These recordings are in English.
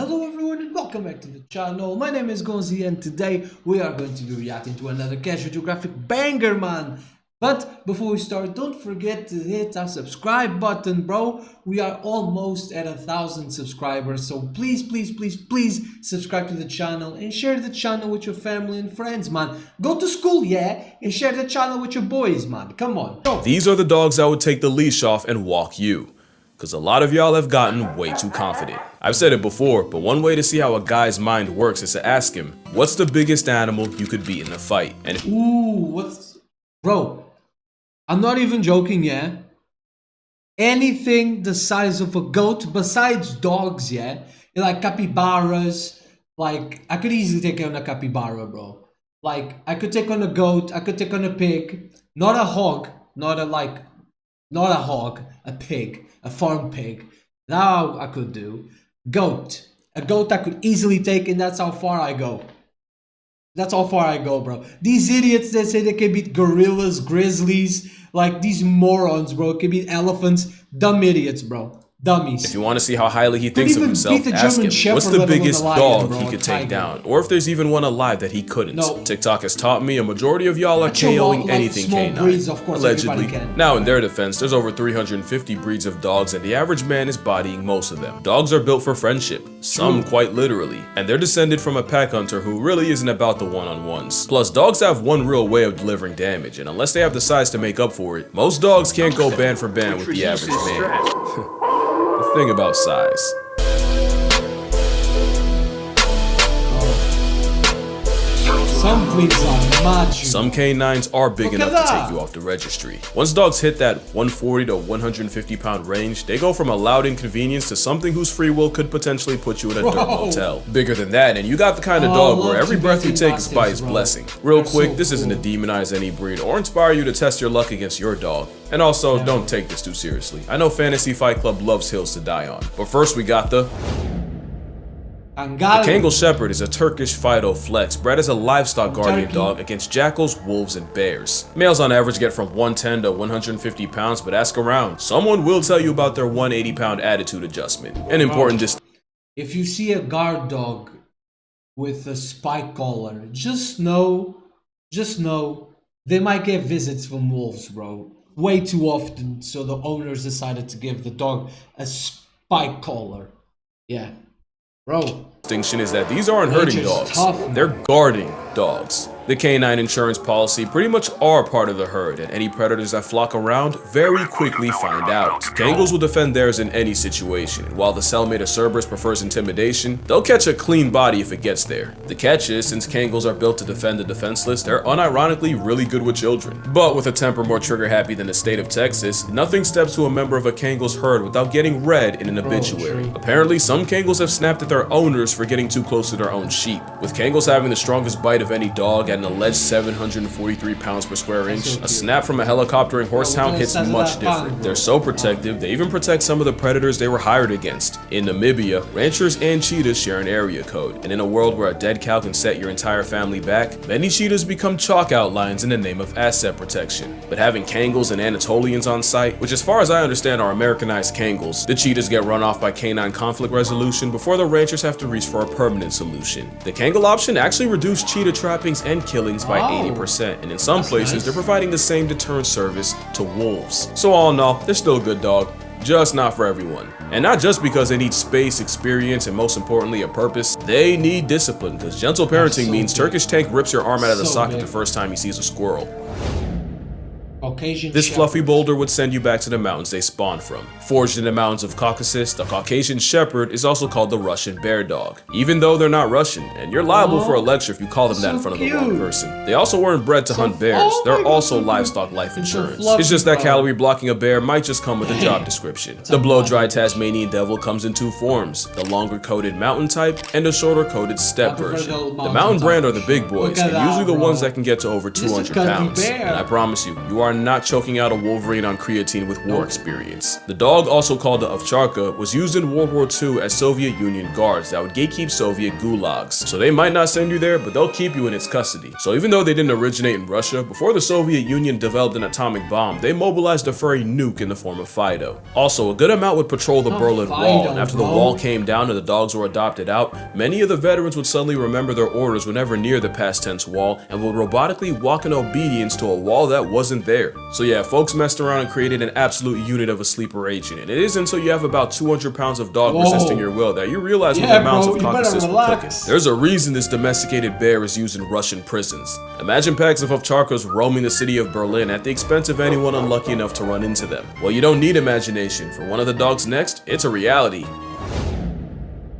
Hello everyone and welcome back to the channel. My name is Gonzii and today we are going to be reacting to another Casual Geographic banger, man. But before we start, don't forget to hit that subscribe button, bro. We are almost at 1,000 subscribers, so please subscribe to the channel and share the channel with your family and friends, man. Go to school, yeah, and share the channel with your boys, man. Come on. Go. These are the dogs that would take the leash off and walk you. Because a lot of y'all have gotten way too confident. I've said it before, but one way to see how a guy's mind works is to ask him, what's the biggest animal you could beat in a fight? And Bro, I'm not even joking, yeah? Anything the size of a goat besides dogs, yeah? Like capybaras, like, I could easily take on a capybara, bro. Like, I could take on a goat, I could take on a pig. Not a hog, not a hog, a pig. A farm pig. Now I could do. Goat. A goat I could easily take, and that's how far I go. That's how far I go, bro. These idiots that say they can beat gorillas, grizzlies, like these morons, bro, can beat elephants. Dumb idiots, bro. Dummies. If you want to see how highly he thinks of himself, ask him, what's the biggest dog he could take down? Or if there's even one alive that he couldn't. No. TikTok has taught me a majority of y'all are KOing anything canine. Allegedly. Now in their defense, there's over 350 breeds of dogs and the average man is bodying most of them. Dogs are built for friendship, some quite literally. And they're descended from a pack hunter who really isn't about the one-on-ones. Plus, dogs have one real way of delivering damage, and unless they have the size to make up for it, most dogs can't go band for band with the average man. The thing about size. Some breeds are macho. Some canines are big enough to take you off the registry. Once dogs hit that 140 to 150 pound range, they go from a loud inconvenience to something whose free will could potentially put you in a dirt motel. Bigger than that, and you got the kind of dog where every breath you take is by his blessing. Real quick, this isn't to demonize any breed or inspire you to test your luck against your dog. And also, don't take this too seriously. I know Fantasy Fight Club loves hills to die on. But first we got the Kangle Shepherd is a Turkish Fido flex bred as a livestock guardian dog against jackals, wolves, and bears. Males on average get from 110 to 150 pounds, but ask around. Someone will tell you about their 180 pound attitude adjustment. An important if you see a guard dog with a spike collar, just know they might get visits from wolves, bro. Way too often, so the owners decided to give the dog a spike collar. Yeah. Bro. Distinction is that these aren't herding dogs, they're guarding dogs. The canine insurance policy pretty much are part of the herd, and any predators that flock around very quickly find out. Kangles will defend theirs in any situation, and while the cellmate of Cerberus prefers intimidation, they'll catch a clean body if it gets there. The catch is, since Kangles are built to defend the defenseless, they're unironically really good with children. But with a temper more trigger-happy than the state of Texas, nothing steps to a member of a Kangle's herd without getting read in an obituary. Apparently, some Kangles have snapped at their owners for getting too close to their own sheep. With Kangles having the strongest bite of any dog at an alleged 743 pounds per square inch, a snap from a helicoptering horsehound hits much different. They're so protective, they even protect some of the predators they were hired against. In Namibia, ranchers and cheetahs share an area code, and in a world where a dead cow can set your entire family back, many cheetahs become chalk outlines in the name of asset protection. But having Kangles and Anatolians on site, which as far as I understand are Americanized Kangles, the cheetahs get run off by canine conflict resolution before the ranchers have to reach for a permanent solution. The Kangle option actually reduced cheetah trappings and killings by 80%, and in some places they're providing the same deterrent service to wolves. So all in all, they're still a good dog, just not for everyone. And not just because they need space, experience, and most importantly a purpose, they need discipline, because gentle parenting means Turkish Tank rips your arm out of the socket the first time he sees a squirrel. Caucasian this Shepherd. Fluffy boulder would send you back to the mountains they spawned from. Forged in the mountains of Caucasus, the Caucasian Shepherd is also called the Russian bear dog, even though they're not Russian, and you're liable for a lecture if you call them that in front of the wrong person. They also weren't bred to hunt bears, they're also livestock life insurance. It's just that calorie blocking a bear might just come with a job description. The blow-dry Tasmanian devil comes in two forms, the longer coated mountain type and the shorter coated steppe version. The mountain brand are the big boys, and usually the ones that can get to over 200 pounds. And I promise you, you are not choking out a Wolverine on creatine with war experience. The dog, also called the ovcharka, was used in World War II as Soviet Union guards that would gatekeep Soviet gulags. So they might not send you there, but they'll keep you in its custody. So even though they didn't originate in Russia, before the Soviet Union developed an atomic bomb, they mobilized a furry nuke in the form of Fido. Also, a good amount would patrol the Berlin Wall, and after the wall came down and the dogs were adopted out, many of the veterans would suddenly remember their orders whenever near the past tense wall and would robotically walk in obedience to a wall that wasn't there. So yeah, folks messed around and created an absolute unit of a sleeper agent, and it isn't until you have about 200 pounds of dog resisting your will that you realize what amounts of Caucasus were cooking. There's a reason this domesticated bear is used in Russian prisons. Imagine packs of ovcharkas roaming the city of Berlin at the expense of anyone unlucky enough to run into them. Well, you don't need imagination. For one of the dogs next, it's a reality.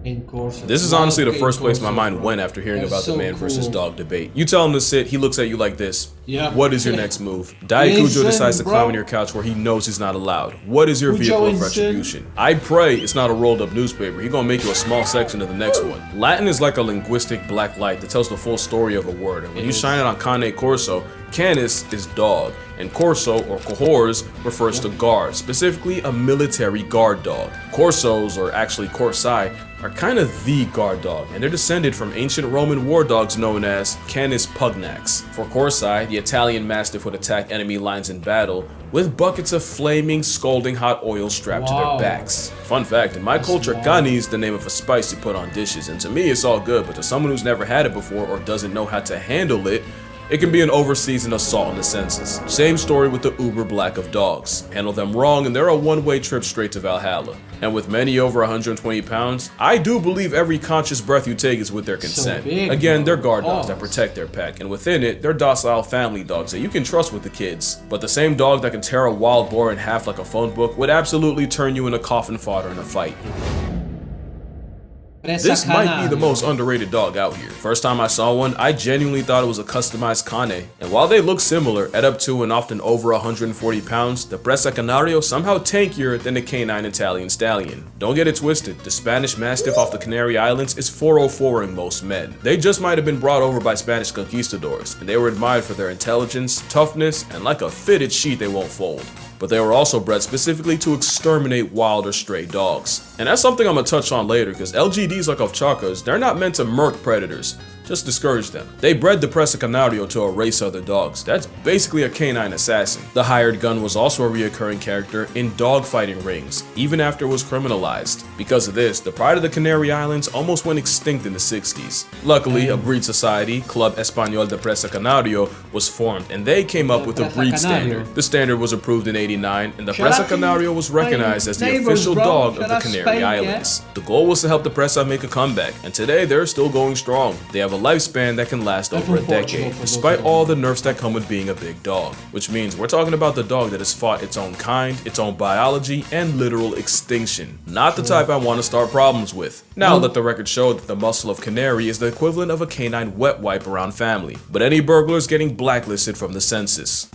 In Corso. This is honestly the first place my mind went after hearing about the man versus dog debate. You tell him to sit, he looks at you like this. Yeah. What is your next move? Daikujo decides to climb on your couch where he knows he's not allowed. What is your vehicle of retribution? I pray it's not a rolled up newspaper. He's gonna make you a small section of the next one. Latin is like a linguistic black light that tells the full story of a word, and when you shine it on Kangle Corso, canis is dog, and Corso or cohors refers to guard, specifically a military guard dog. Corsos, or actually Corsai, are kind of the guard dog, and they're descended from ancient Roman war dogs known as Canis pugnax. For Corsai, the Italian Mastiff would attack enemy lines in battle with buckets of flaming, scalding hot oil strapped to their backs. Fun fact, in my culture, cani is the name of a spice you put on dishes, and to me it's all good, but to someone who's never had it before or doesn't know how to handle it, it can be an overseasoned assault on the senses. Same story with the uber black of dogs. Handle them wrong and they're a one-way trip straight to Valhalla. And with many over 120 pounds, I do believe every conscious breath you take is with their consent. Again, they're guard dogs that protect their pack, and within it, they're docile family dogs that you can trust with the kids. But the same dog that can tear a wild boar in half like a phone book would absolutely turn you into coffin fodder in a fight. This might be the most underrated dog out here. First time I saw one, I genuinely thought it was a customized cane. And while they look similar, at up to and often over 140 pounds, the Bressa Canario somehow tankier than the canine Italian stallion. Don't get it twisted, the Spanish Mastiff off the Canary Islands is 404ing most men. They just might have been brought over by Spanish conquistadors, and they were admired for their intelligence, toughness, and like a fitted sheet they won't fold. But they were also bred specifically to exterminate wild or stray dogs. And that's something I'm gonna touch on later, because LGDs like ovcharkas, they're not meant to murk predators, just discourage them. They bred the Bressa Canario to erase other dogs. That's basically a canine assassin. The hired gun was also a reoccurring character in dogfighting rings, even after it was criminalized. Because of this, the pride of the Canary Islands almost went extinct in the 60s. Luckily, a breed society, Club Español de Bressa Canario, was formed, and they came up with a breed standard. The standard was approved in '89, and the Bressa Canario was recognized as the official dog of the Canary Islands. The goal was to help the Bressa make a comeback, and today they're still going strong. They have a lifespan that can last over a decade, despite all the nerfs that come with being a big dog. Which means we're talking about the dog that has fought its own kind, its own biology, and literal extinction. Not the type I want to start problems with. Now let the record show that the muscle of Canary is the equivalent of a canine wet wipe around family, but any burglars getting blacklisted from the census.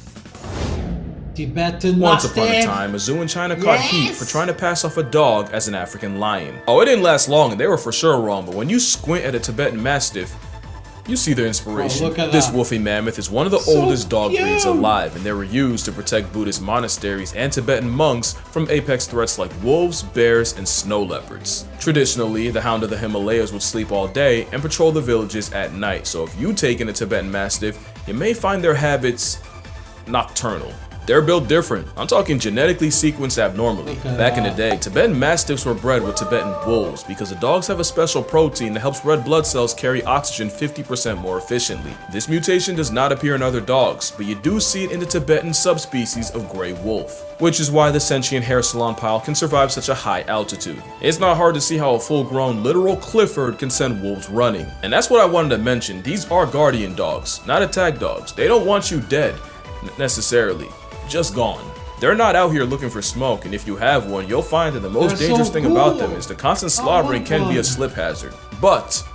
Tibetan Once Mastiff. upon a time, a zoo in China caught heat for trying to pass off a dog as an African lion. Oh, it didn't last long and they were for sure wrong, but when you squint at a Tibetan Mastiff, you see their inspiration. Look at This that. wolfy mammoth is one of the oldest dog breeds alive, and they were used to protect Buddhist monasteries and Tibetan monks from apex threats like wolves, bears, and snow leopards. Traditionally, the hound of the Himalayas would sleep all day and patrol the villages at night, so if you take in a Tibetan Mastiff, you may find their habits nocturnal. They're built different. I'm talking genetically sequenced abnormally. Back in the day, Tibetan Mastiffs were bred with Tibetan wolves because the dogs have a special protein that helps red blood cells carry oxygen 50% more efficiently. This mutation does not appear in other dogs, but you do see it in the Tibetan subspecies of gray wolf, which is why the sentient hair salon pile can survive such a high altitude. It's not hard to see how a full-grown literal Clifford can send wolves running. And that's what I wanted to mention. These are guardian dogs, not attack dogs. They don't want you dead, necessarily. Just gone. They're not out here looking for smoke, and if you have one, you'll find that the most dangerous thing about them is the constant slaughtering can be a slip hazard. But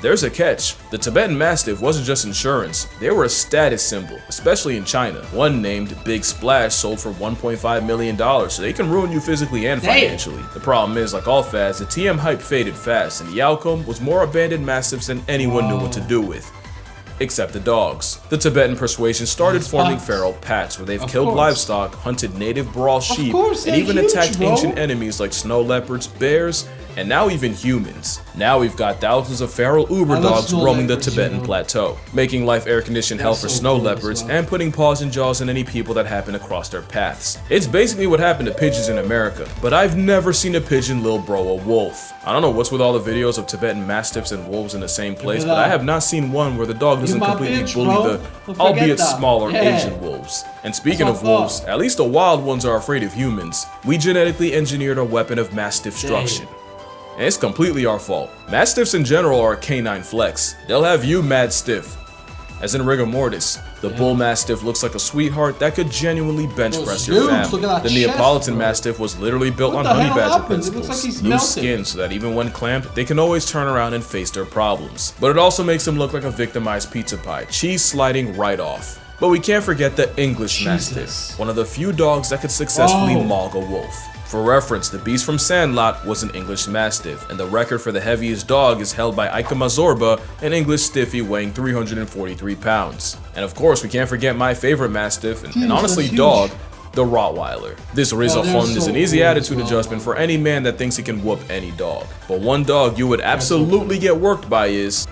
there's a catch. The Tibetan Mastiff wasn't just insurance, they were a status symbol, especially in China. One named Big Splash sold for $1.5 million, so they can ruin you physically and financially. The problem is, like all fads, the TM hype faded fast, and the outcome was more abandoned Mastiffs than anyone knew what to do with. except the dogs. The Tibetan persuasion started forming feral packs where they've killed livestock, hunted native Borble sheep, and even attacked ancient enemies like snow leopards, bears, and now even humans. Now we've got thousands of feral uber dogs roaming the Tibetan plateau, making life air-conditioned hell for snow leopards and putting paws and jaws in any people that happen to cross their paths. It's basically what happened to pigeons in America, but I've never seen a pigeon lil bro a wolf. I don't know what's with all the videos of Tibetan Mastiffs and wolves in the same place, but I have not seen one where the dog doesn't completely bully the, albeit smaller, Asian wolves. And speaking of wolves, at least the wild ones are afraid of humans. We genetically engineered a weapon of mass destruction. And it's completely our fault. Mastiffs in general are a canine flex. They'll have you mad stiff. As in rigor mortis, the bull mastiff looks like a sweetheart that could genuinely bench press your family. The Neapolitan Mastiff was literally built on honey badger principles. Loose skin so that even when clamped, they can always turn around and face their problems. But it also makes them look like a victimized pizza pie, cheese sliding right off. But we can't forget the English Mastiff, one of the few dogs that could successfully maul a wolf. For reference, the beast from Sandlot was an English Mastiff, and the record for the heaviest dog is held by Ika Mazorba, an English Stiffy weighing 343 pounds. And of course, we can't forget my favorite Mastiff, and honestly dog, the Rottweiler. This Rizzo Fund is an easy attitude adjustment for any man that thinks he can whoop any dog. But one dog you would absolutely get worked by is...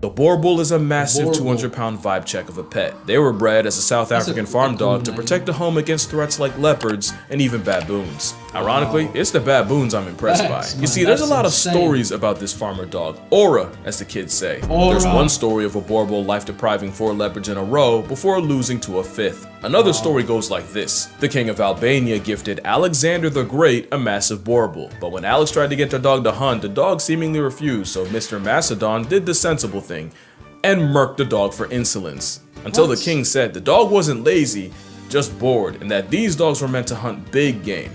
The Borble is a massive 200-pound vibe check of a pet. They were bred as a South African farm dog to protect the home against threats like leopards and even baboons. Ironically, it's the baboons I'm impressed by. You see, there's a lot of stories about this farmer dog, aura, as the kids say. There's one story of a Borble life-depriving 4 leopards in a row before losing to a 5th. Another story goes like this. The king of Albania gifted Alexander the Great a massive Borble, but when Alex tried to get the dog to hunt, the dog seemingly refused, so Mr. Macedon did the sensible thing and murked the dog for insolence. Until the king said the dog wasn't lazy, just bored, and that these dogs were meant to hunt big game,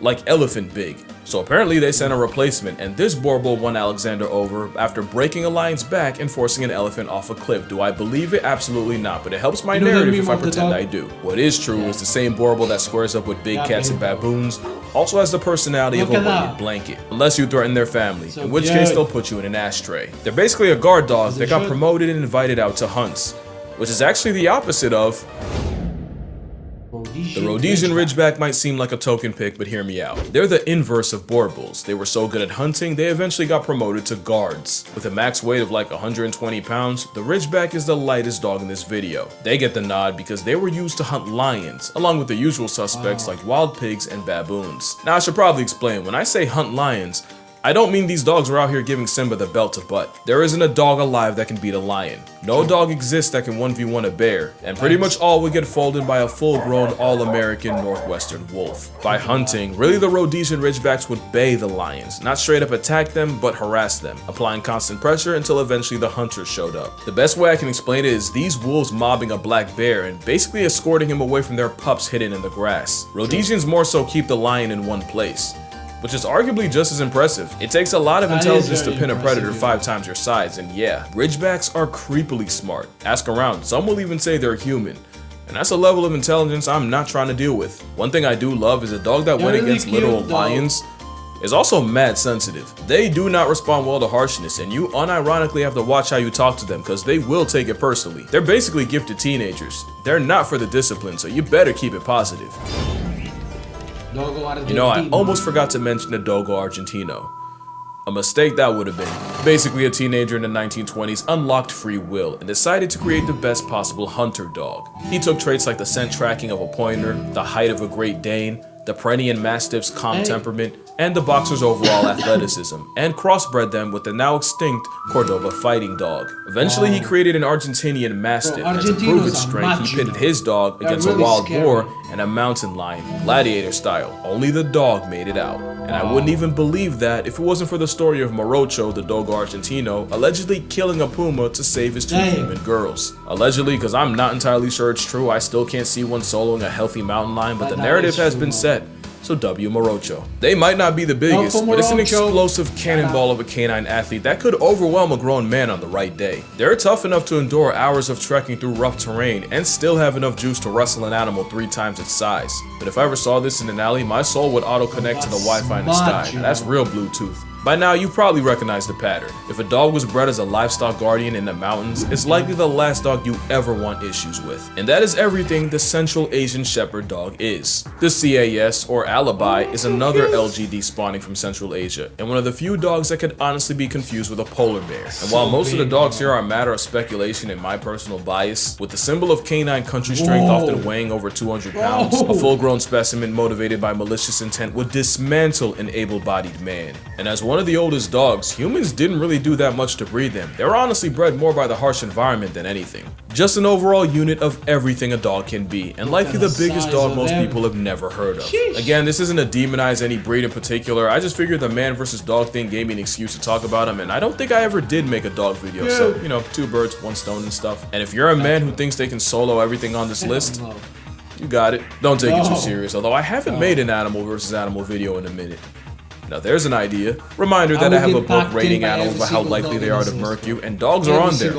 like elephant big. So apparently they sent a replacement, and this Borble won Alexander over after breaking a lion's back and forcing an elephant off a cliff. Do I believe it? Absolutely not, but it helps my narrative if I pretend I do. What is true is the same Borble that squares up with big cats and baboons also has the personality of a weighted blanket, unless you threaten their family, in which case they'll put you in an ashtray. They're basically a guard dog that got promoted and invited out to hunts, which is actually the opposite of... The Rhodesian Ridgeback might seem like a token pick, but hear me out. They're the inverse of Borbles. They were so good at hunting, they eventually got promoted to guards. With a max weight of like 120 pounds, the Ridgeback is the lightest dog in this video. They get the nod because they were used to hunt lions, along with the usual suspects like wild pigs and baboons. Now I should probably explain, when I say hunt lions, I don't mean these dogs were out here giving Simba the belt to butt. There isn't a dog alive that can beat a lion. No dog exists that can 1v1 a bear, and pretty much all would get folded by a full-grown all-American Northwestern wolf. By hunting, really the Rhodesian Ridgebacks would bay the lions, not straight up attack them, but harass them, applying constant pressure until eventually the hunters showed up. The best way I can explain it is these wolves mobbing a black bear and basically escorting him away from their pups hidden in the grass. Rhodesians more so keep the lion in one place, which is arguably just as impressive. It takes a lot of intelligence to pin a predator 5 times your size, and yeah, Ridgebacks are creepily smart. Ask around, some will even say they're human. And that's a level of intelligence I'm not trying to deal with. One thing I do love is a dog that went against literal lions is also mad sensitive. They do not respond well to harshness, and you unironically have to watch how you talk to them because they will take it personally. They're basically gifted teenagers. They're not for the discipline, so you better keep it positive. You know, I almost forgot to mention the Dogo Argentino. A mistake that would have been. Basically, a teenager in the 1920s unlocked free will and decided to create the best possible hunter dog. He took traits like the scent tracking of a pointer, the height of a Great Dane, the Pyrenean Mastiff's calm temperament, and the boxer's overall athleticism, and crossbred them with the now extinct Cordoba fighting dog. Eventually, he created an Argentinian Mastiff, and to prove its strength, he pitted his dog against a wild boar and a mountain lion, gladiator style. Only the dog made it out. And I wouldn't even believe that if it wasn't for the story of Morocho, the Dogo Argentino, allegedly killing a puma to save his 2 human girls. Allegedly, because I'm not entirely sure it's true. I still can't see one soloing a healthy mountain lion, but the narrative has been set. So W Morocho. They might not be the biggest, but it's an explosive cannonball of a canine athlete that could overwhelm a grown man on the right day. They're tough enough to endure hours of trekking through rough terrain and still have enough juice to wrestle an animal 3 times its size. But if I ever saw this in an alley, my soul would auto-connect to the Wi-Fi in the sky. Now, that's real Bluetooth. By now, you probably recognize the pattern. If a dog was bred as a livestock guardian in the mountains, it's likely the last dog you ever want issues with. And that is everything the Central Asian Shepherd dog is. The CAS, or Alibi, is another LGD spawning from Central Asia, and one of the few dogs that could honestly be confused with a polar bear. And while most of the dogs here are a matter of speculation and my personal bias, with the symbol of canine country strength often weighing over 200 pounds, a full-grown specimen motivated by malicious intent would dismantle an able-bodied man. And as one of the oldest dogs, humans didn't really do that much to breed them. They were honestly bred more by the harsh environment than anything. Just an overall unit of everything a dog can be, and likely the biggest dog most people have never heard of. Again, this isn't to demonize any breed in particular. I just figured the man versus dog thing gave me an excuse to talk about him, and I don't think I ever did make a dog video, so, you know, 2 birds, 1 stone and stuff. And if you're a man who thinks they can solo everything on this list, you got it. Don't take it too serious, although I haven't made an animal versus animal video in a minute. Now there's an idea. Reminder that I have a book rating animals by how likely they are to murk you, and dogs are on there.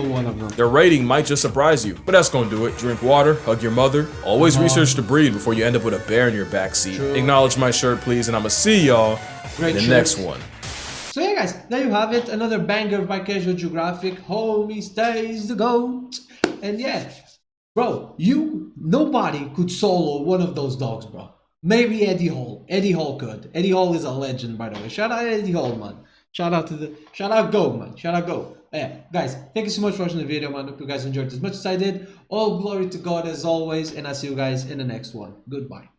Their rating might just surprise you, but that's gonna do it. Drink water, hug your mother, always research the breed before you end up with a bear in your backseat. Acknowledge my shirt, please, and I'ma see y'all in the next one. So yeah guys, there you have it, another banger by Casual Geographic. Homie stays the GOAT. And yeah, bro, nobody could solo one of those dogs, bro. Maybe Eddie Hall. Eddie Hall could. Eddie Hall is a legend, by the way. Shout out Eddie Hall, man. Shout out Go, man. Shout out Go. Yeah, guys, thank you so much for watching the video, man. Hope you guys enjoyed as much as I did. All glory to God as always, and I'll see you guys in the next one. Goodbye.